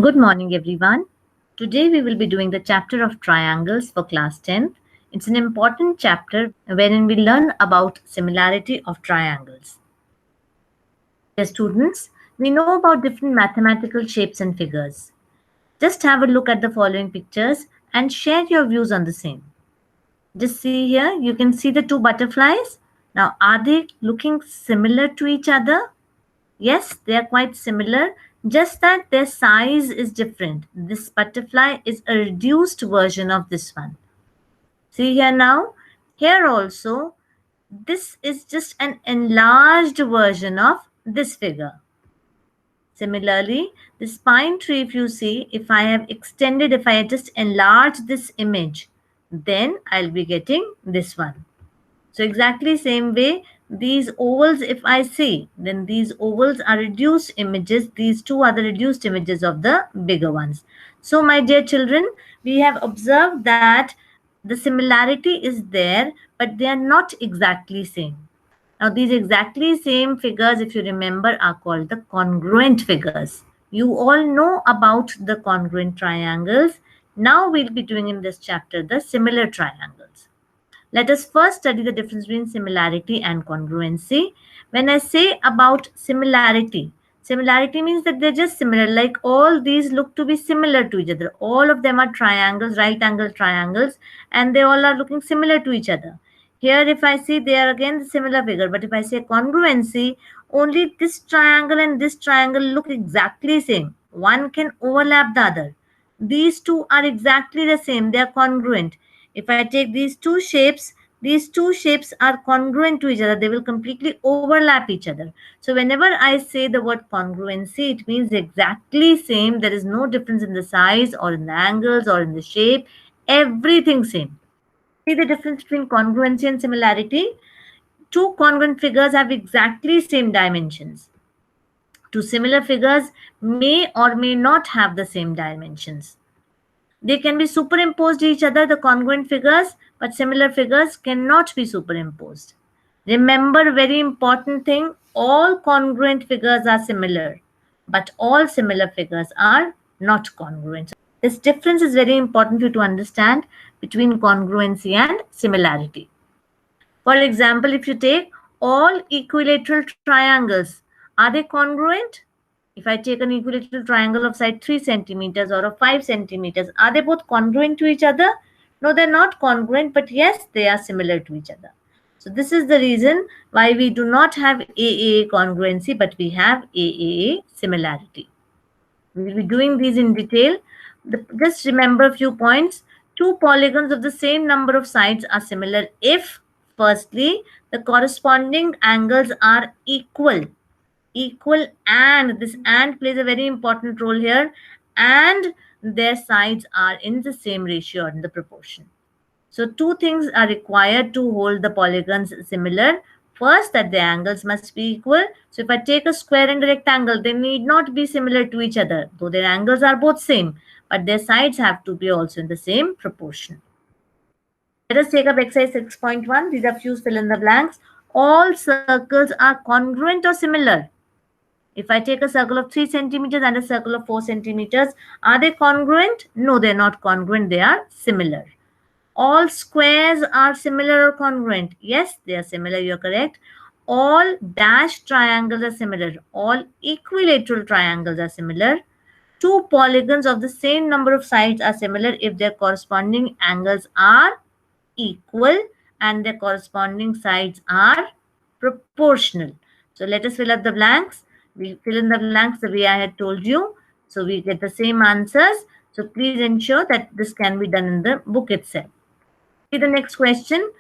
Good morning, everyone. Today we will be doing the chapter of triangles for class 10th. It's an important chapter wherein we learn about similarity of triangles. Dear students, we know about different mathematical shapes and figures. Just have a look at the following pictures and share your views on the same. Just see here, you can see the two butterflies. Now, are they looking similar to each other? Yes, they are quite similar, just that their size is different. This butterfly is a reduced version of this one. See here now, here also, this is just an enlarged version of this figure. Similarly, this pine tree, if you see, if I just enlarge this image, then I'll be getting this one. So exactly same way, these ovals, if I see, then these ovals are reduced images. These two are the reduced images of the bigger ones. So my dear children, we have observed that the similarity is there, but they are not exactly same. Now these exactly same figures, if you remember, are called the congruent figures. You all know about the congruent triangles. Now we'll be doing in this chapter the similar triangles. Let us first study the difference between similarity and congruency. When I say about similarity, similarity means that they're just similar, like all these look to be similar to each other. All of them are triangles, right angle triangles, and they all are looking similar to each other. Here, if I see, they are again the similar figure, but if I say congruency, only this triangle and this triangle look exactly same. One can overlap the other. These two are exactly the same, they are congruent. If I take these two shapes are congruent to each other. They will completely overlap each other. So whenever I say the word congruency, it means exactly same. There is no difference in the size or in the angles or in the shape. Everything same. See the difference between congruency and similarity? Two congruent figures have exactly same dimensions. Two similar figures may or may not have the same dimensions. They can be superimposed each other, the congruent figures, but similar figures cannot be superimposed. Remember, very important thing, all congruent figures are similar, but all similar figures are not congruent. This difference is very important for you to understand between congruency and similarity. For example, if you take all equilateral triangles, are they congruent? If I take an equilateral triangle of side 3 centimeters or of 5 centimeters, are they both congruent to each other? No, they're not congruent, but yes, they are similar to each other. So this is the reason why we do not have AAA congruency, but we have AAA similarity. We will be doing these in detail. Just remember a few points. Two polygons of the same number of sides are similar if, firstly, the corresponding angles are equal. Equal, and this and plays a very important role here, and their sides are in the same ratio or in the proportion. So two things are required to hold the polygons similar. First, that the angles must be equal. So if I take a square and a rectangle, they need not be similar to each other, though their angles are both same, but their sides have to be also in the same proportion. Let us take up exercise 6.1. These are few fill in the blanks. All circles are congruent or similar. If I take a circle of 3 centimeters and a circle of 4 centimeters, are they congruent? No, they're not congruent. They are similar. All squares are similar or congruent? Yes, they are similar. You're correct. All dashed triangles are similar. All equilateral triangles are similar. Two polygons of the same number of sides are similar if their corresponding angles are equal and their corresponding sides are proportional. So let us fill up the blanks. We fill in the blanks the way I had told you. So we get the same answers. So please ensure that this can be done in the book itself. See the next question.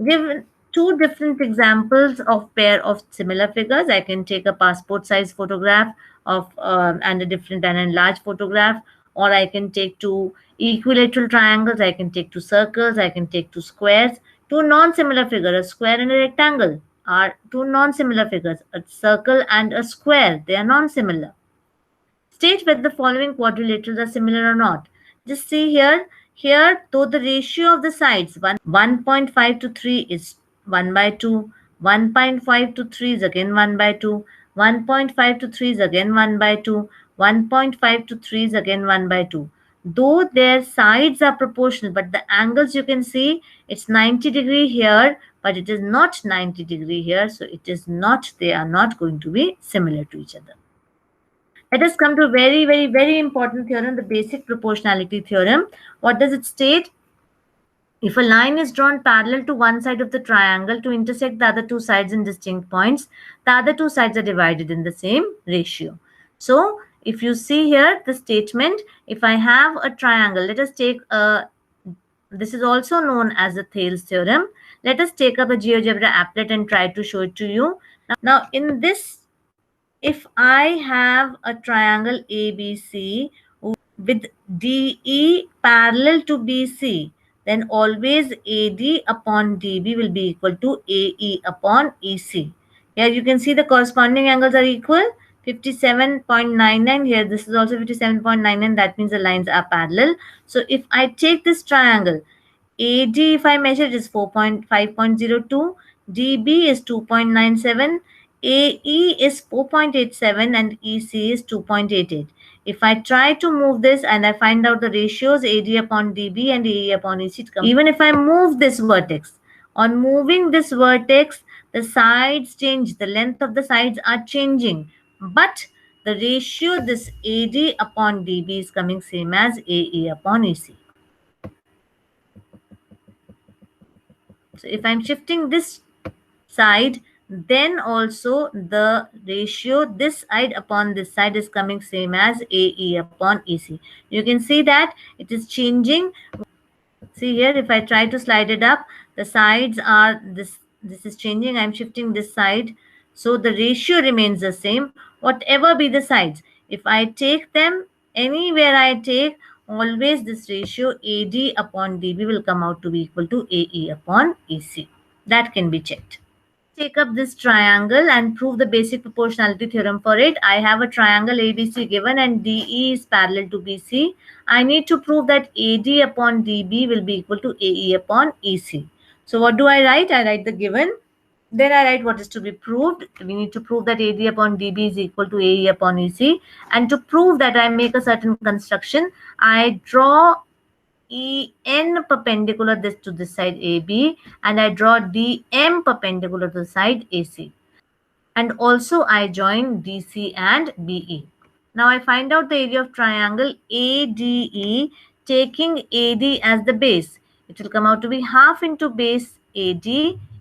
Give two different examples of pair of similar figures. I can take a passport size photograph of and a different and enlarged photograph, or I can take two equilateral triangles. I can take two circles. I can take two squares. Two non-similar figures, a square and a rectangle, are two non-similar figures. A circle and a square, they are non-similar. State whether the following quadrilaterals are similar or not. Just see here. Here, though the ratio of the sides 1.5 to 3 is 1 by 2, 1.5 to 3 is again 1 by 2, 1.5 to 3 is again 1 by 2, 1.5 to 3 is again 1 by 2. Though their sides are proportional, but the angles you can see, it's 90 degree here, but it is not 90 degree here. So it is not, they are not going to be similar to each other. Let us come to a very, very, very important theorem, the basic proportionality theorem. What does it state? If a line is drawn parallel to one side of the triangle to intersect the other two sides in distinct points, the other two sides are divided in the same ratio. So, if you see here the statement, if I have a triangle, let us take this is also known as the Thales theorem. Let us take up a GeoGebra applet and try to show it to you. Now, in this, if I have a triangle ABC with DE parallel to BC, then always AD upon DB will be equal to AE upon EC. Here you can see the corresponding angles are equal. 57.99 here, this is also 57.99, that means the lines are parallel. So if I take this triangle, AD if I measure it is 5.02, DB is 2.97, AE is 4.87 and EC is 2.88. If I try to move this and I find out the ratios AD upon DB and AE upon EC, even if I move this vertex, on moving this vertex, the sides change, the length of the sides are changing, but the ratio this AD upon DB is coming same as AE upon EC. So if I'm shifting this side, then also the ratio this side upon this side is coming same as AE upon EC. You can see that it is changing. See here, if I try to slide it up, the sides are this is changing. I'm shifting this side. So the ratio remains the same, whatever be the sides. If I take them anywhere I take, always this ratio AD upon DB will come out to be equal to AE upon EC. That can be checked. Take up this triangle and prove the basic proportionality theorem for it. I have a triangle ABC given and DE is parallel to BC. I need to prove that AD upon DB will be equal to AE upon EC. So what do I write? I write the given. Then I write what is to be proved. We need to prove that AD upon DB is equal to AE upon EC. And to prove that, I make a certain construction. I draw EN perpendicular this to this side AB, and I draw DM perpendicular to the side AC. And also I join DC and BE. Now I find out the area of triangle ADE taking AD as the base. It will come out to be half into base AD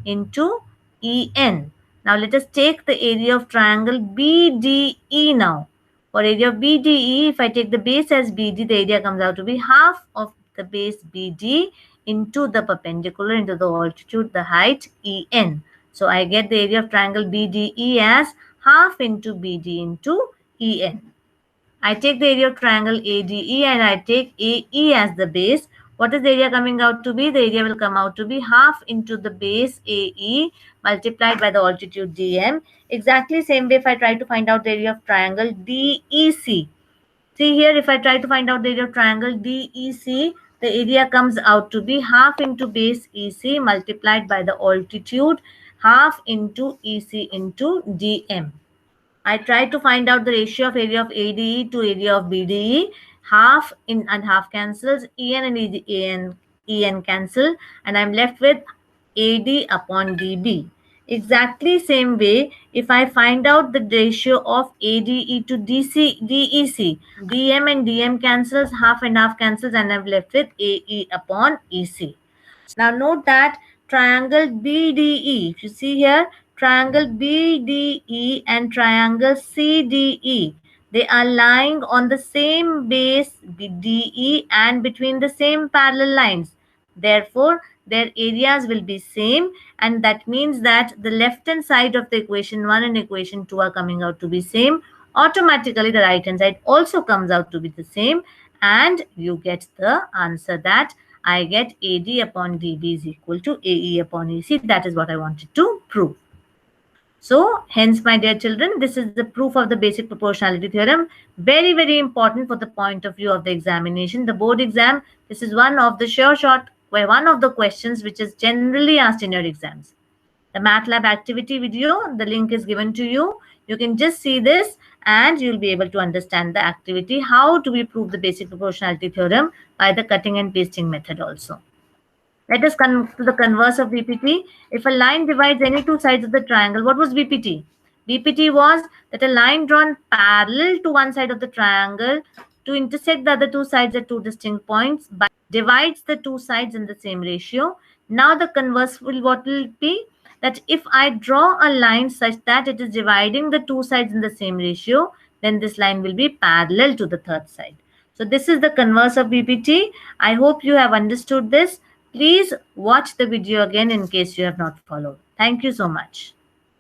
into EN. Now let us take the area of triangle BDE now. For area of BDE, if I take the base as BD, the area comes out to be half of the base BD into the perpendicular into the altitude, the height EN. So I get the area of triangle BDE as half into BD into EN. I take the area of triangle ADE and I take AE as the base. What is the area coming out to be? The area will come out to be half into the base AE multiplied by the altitude DM. Exactly same way if I try to find out the area of triangle DEC. See here, if I try to find out the area of triangle DEC, the area comes out to be half into base EC multiplied by the altitude half into EC into DM. I try to find out the ratio of area of ADE to area of BDE. Half in and half cancels, EN and EN cancel, and I'm left with AD upon DB. Exactly same way, if I find out the ratio of ADE to DEC, DM and DM cancels, half and half cancels, and I'm left with AE upon EC. Now note that triangle BDE, if you see here, triangle BDE and triangle CDE, they are lying on the same base BDE and between the same parallel lines. Therefore, their areas will be same, and that means that the left hand side of the equation 1 and equation 2 are coming out to be same. Automatically, the right hand side also comes out to be the same, and you get the answer that I get AD upon DB is equal to AE upon EC. That is what I wanted to prove. So, hence, my dear children, this is the proof of the basic proportionality theorem. Very, very important for the point of view of the examination. The board exam, this is one of the sure shot, where one of the questions which is generally asked in your exams. The MATLAB activity video, the link is given to you. You can just see this and you'll be able to understand the activity. How do we prove the basic proportionality theorem by the cutting and pasting method also. Let us come to the converse of BPT. If a line divides any two sides of the triangle, what was BPT? BPT was that a line drawn parallel to one side of the triangle to intersect the other two sides at two distinct points but divides the two sides in the same ratio. Now the converse will what will be that if I draw a line such that it is dividing the two sides in the same ratio, then this line will be parallel to the third side. So this is the converse of BPT. I hope you have understood this. Please watch the video again in case you have not followed. Thank you so much.